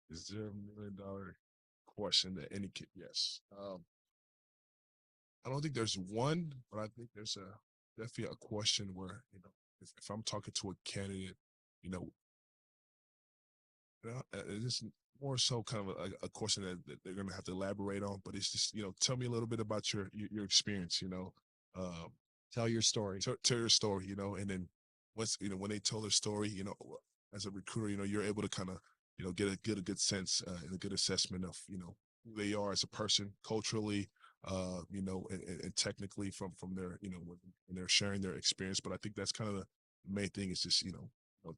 Is there $1 million question that any kid? Yes. I don't think there's one, but I think there's definitely a question where, if I'm talking to a candidate, it's more so kind of a question that they're going to have to elaborate on, but it's just, tell me a little bit about your experience, Tell your story. Tell your story, and then once, when they tell their story, as a recruiter, you're able to kind of, get a good sense and a good assessment of, who they are as a person culturally, and technically from their, when they're sharing their experience. But I think that's kind of the main thing is just,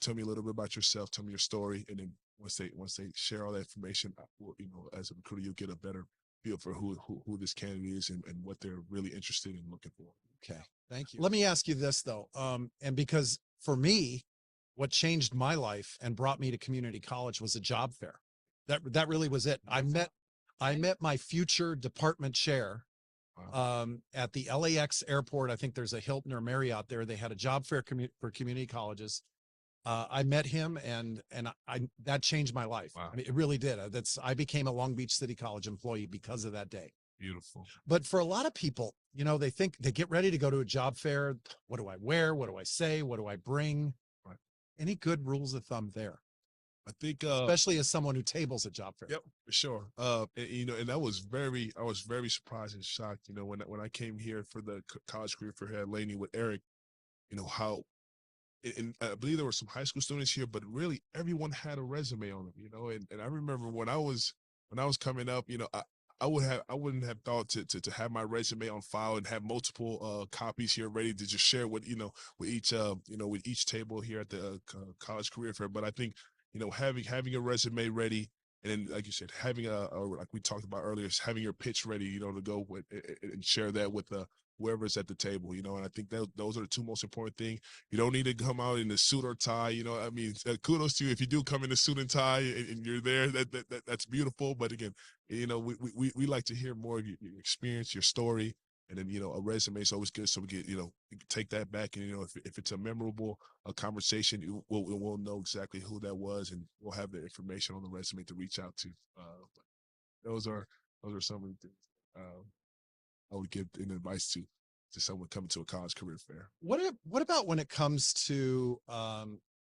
tell me a little bit about yourself, tell me your story. And then once they share all that information, as a recruiter, you'll get a better feel for who this candidate is and what they're really interested in looking for. Okay. Thank you. Let me ask you this though. And because for me, what changed my life and brought me to community college was a job fair. That really was it. I met my future department chair at the LAX airport. I think there's a Hilton or Marriott there. They had a job fair for community colleges. I met him and that changed my life. Wow. I mean, it really did. I became a Long Beach City College employee because of that day. Beautiful. But for a lot of people, they think they get ready to go to a job fair. What do I wear? What do I say? What do I bring? Right. Any good rules of thumb there? I think, especially as someone who tables at job fair. Yep, for sure. And I was very surprised and shocked, when I came here for the college career fair here at Laney with Eric, how, and I believe there were some high school students here, but really everyone had a resume on them, and I remember when I was coming up, I wouldn't have thought to have my resume on file and have multiple copies here ready to just share with each table here at the college career fair. But I think, having a resume ready, and then, like you said, having like we talked about earlier, having your pitch ready, to go with and share that with whoever's at the table, and I think those are the two most important things. You don't need to come out in a suit or tie, I mean, kudos to you if you do come in a suit and tie and you're there. That's beautiful. But again, we like to hear more of your experience, your story, and then a resume is always good. So we get you can take that back, and if it's a memorable conversation, we'll know exactly who that was, and we'll have the information on the resume to reach out to. Those are some of the things I would give an advice to someone coming to a college career fair. What about when it comes to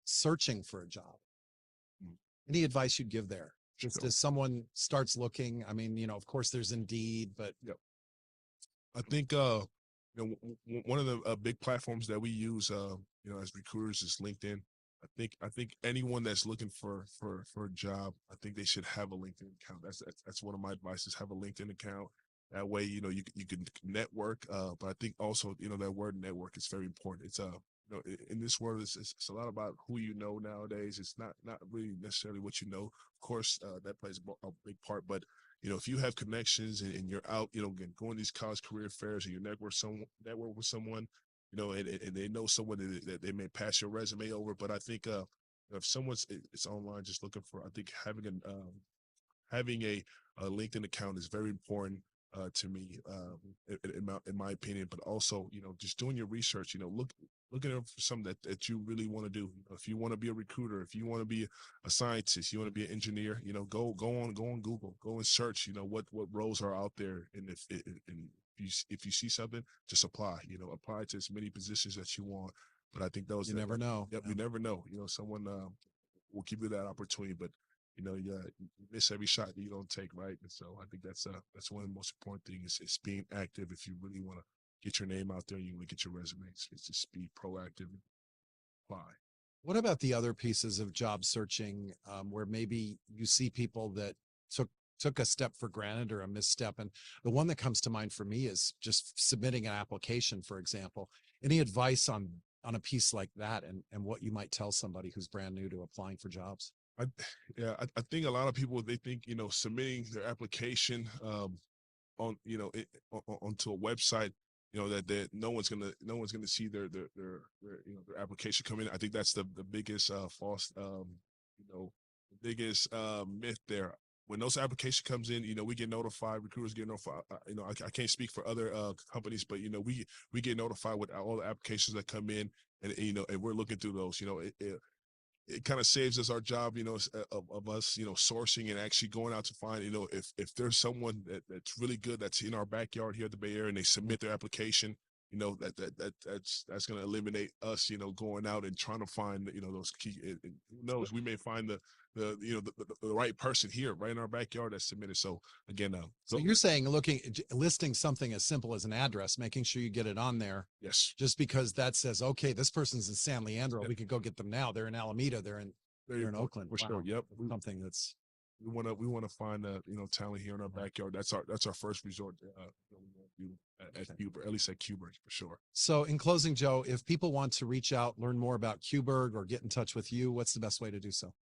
searching for a job? Any advice you'd give there? Just as someone starts looking, I mean, of course there's Indeed, but yep. I think one of the big platforms that we use as recruiters is LinkedIn. I think anyone that's looking for a job, I think they should have a LinkedIn account. That's one of my advices. Have a LinkedIn account. That way, you can network. But I think also, that word network is very important. It's in this world, it's a lot about who you know nowadays. It's not really necessarily what you know. Of course, that plays a big part. But if you have connections and you're out, again, going to these college career fairs and you network with someone, and they know someone that they may pass your resume over. But I think if someone's it's online just looking for, I think having a LinkedIn account is very important. To me, in my opinion, but also, just doing your research, look looking for something that you really want to do. If you want to be a recruiter, if you want to be a scientist, you want to be an engineer, go on Google, go and search, what roles are out there, and if you see something, just apply. Apply to as many positions that you want. But I think those You never know. Yep, you never know. Someone will give you that opportunity, but you miss every shot that you don't take, right? And so I think that's one of the most important things is being active. If you really want to get your name out there, you want to get your resume. It's just be proactive and apply. What about the other pieces of job searching where maybe you see people that took a step for granted or a misstep? And the one that comes to mind for me is just submitting an application, for example. Any advice on a piece like that and what you might tell somebody who's brand new to applying for jobs? I think a lot of people, they think, submitting their application on, onto a website, that no one's gonna see their their application come in. I think that's the biggest false the biggest myth there. When those application comes in, we get notified. Recruiters get notified. I can't speak for other companies, but we get notified with all the applications that come in, and and we're looking through those. It kind of saves us our job, of us, sourcing and actually going out to find, if there's someone that's really good that's in our backyard here at the Bay Area and they submit their application, that's going to eliminate us, going out and trying to find, those key. Who knows? We may find the right person here, right in our backyard that submitted. So again, So you're saying listing something as simple as an address, making sure you get it on there. Yes. Just because that says, okay, this person's in San Leandro, we could go get them now. They're in Alameda. They're in Oakland. For sure. Yep. Something that's we want to find talent here in our backyard. That's our first resort at Cuba, at least at Cuba for sure. So in closing, Joe, if people want to reach out, learn more about Cuberg or get in touch with you, what's the best way to do so?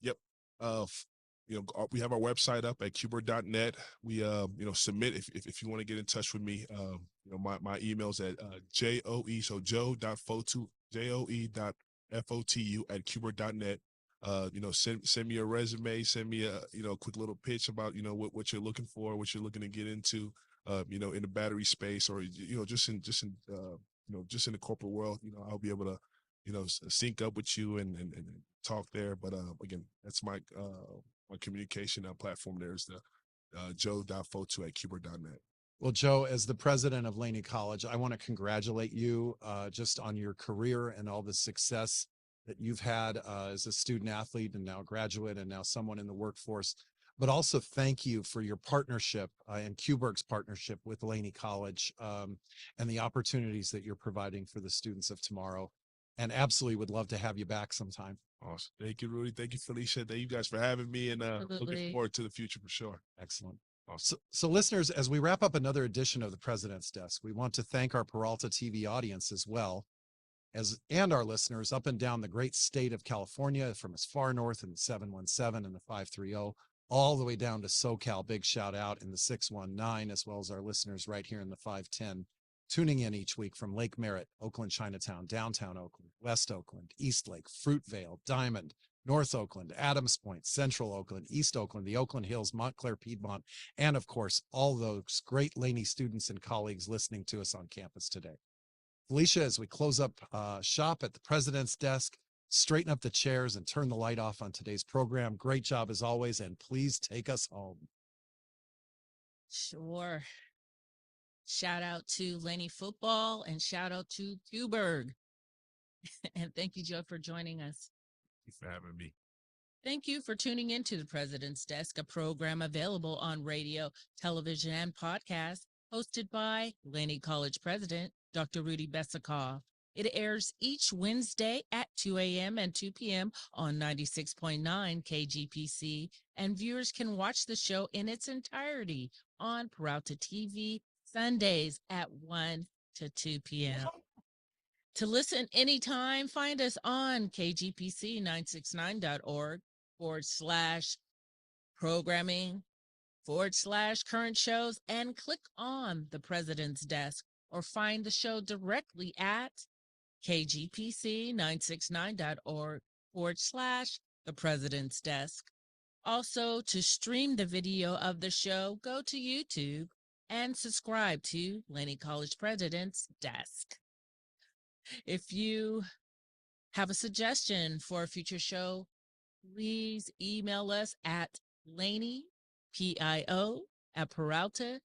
Yep. We have our website up at cuber.net. We submit if you want to get in touch with me. My email's at joe, so joe.fotu, joe.fotu at cuber.net. Send me a resume, send me a quick little pitch about what you're looking for, what you're looking to get into, in the battery space, or just in the corporate world. I'll be able to sync up with you and talk there. But again, that's my communication platform. There's the joe.fotu at cuber.net. Well, Joe, as the president of Laney College, I want to congratulate you just on your career and all the success that you've had as a student athlete and now a graduate and now someone in the workforce, but also thank you for your partnership and Cuberg's partnership with Laney College and the opportunities that you're providing for the students of tomorrow. And absolutely would love to have you back sometime. Awesome. Thank you, Rudy. Thank you, Felicia. Thank you guys for having me, and looking forward to the future for sure. Excellent. Awesome. So listeners, as we wrap up another edition of the President's Desk, we want to thank our Peralta TV audience as well and our listeners up and down the great state of California, from as far north in the 717 and the 530, all the way down to SoCal. Big shout out in the 619, as well as our listeners right here in the 510, tuning in each week from Lake Merritt, Oakland, Chinatown, downtown Oakland, West Oakland, East Lake, Fruitvale, Diamond, North Oakland, Adams Point, Central Oakland, East Oakland, the Oakland Hills, Montclair, Piedmont, and of course, all those great Laney students and colleagues listening to us on campus today. Felicia, as we close up shop at the President's Desk, straighten up the chairs and turn the light off on today's program. Great job as always, and please take us home. Sure. Shout out to Laney football and shout out to Cuberg. And thank you, Joe, for joining us. Thank you for having me. Thank you for tuning in to the President's Desk, a program available on radio, television, and podcast, hosted by Laney College President, Dr. Rudy Besikof. It airs each Wednesday at 2 a.m. and 2 p.m. on 96.9 KGPC, and viewers can watch the show in its entirety on Peralta TV Sundays at 1 to 2 p.m. To listen anytime, find us on kgpc969.org/programming/current shows and click on the President's Desk, or find the show directly at kgpc969.org/the President's Desk. Also, to stream the video of the show, go to YouTube and subscribe to Laney College President's Desk. If you have a suggestion for a future show, please email us at Laney, PIO, @peralta.edu.